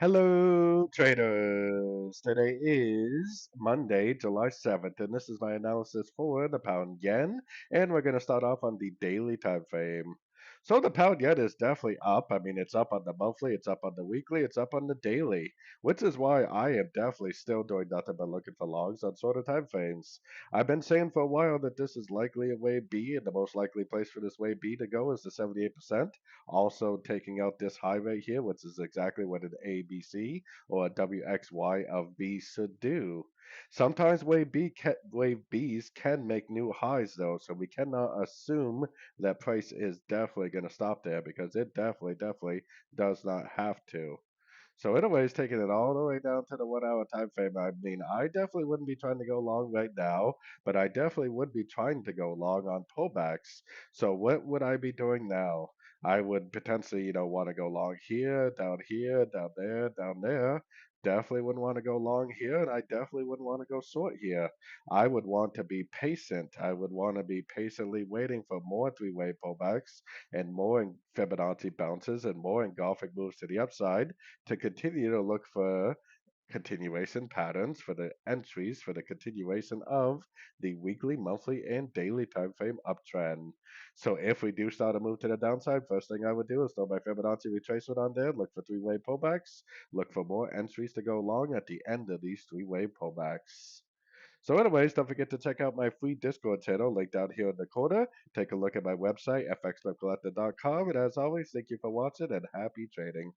Hello, traders. Today is Monday, July 7th, and this is my analysis for the pound yen. And we're going to start off on the daily time frame. So the pound yen is definitely up. I mean, it's up on the monthly, it's up on the weekly, it's up on the daily, which is why I am definitely still doing nothing but looking for longs on shorter time frames. I've been saying for a while that this is likely a wave B, and the most likely place for this wave B to go is the 78%. Also taking out this high right here, which is exactly what an ABC or a WXY of B should do. Sometimes wave Bs can make new highs though, so we cannot assume that price is definitely going to stop there because it definitely does not have to. So anyways, taking it all the way down to the 1 hour time frame, I mean, I definitely wouldn't be trying to go long right now, but I definitely would be trying to go long on pullbacks. So what would I be doing now? I would potentially, want to go long here, down there, down there. Definitely wouldn't want to go long here, and I definitely wouldn't want to go short here. I would want to be patient. I would want to be patiently waiting for more three-way pullbacks and more Fibonacci bounces and more engulfing moves to the upside to continue to look for continuation patterns for the entries for the continuation of the weekly, monthly, and daily time frame uptrend. So if we do start a move to the downside, first thing I would do is throw my Fibonacci retracement on there, look for three-way pullbacks, look for more entries to go long at the end of these three-way pullbacks. So anyways, don't forget to check out my free Discord channel linked down here in the corner. Take a look at my website, fxpipcollector.com. And as always, thank you for watching and happy trading.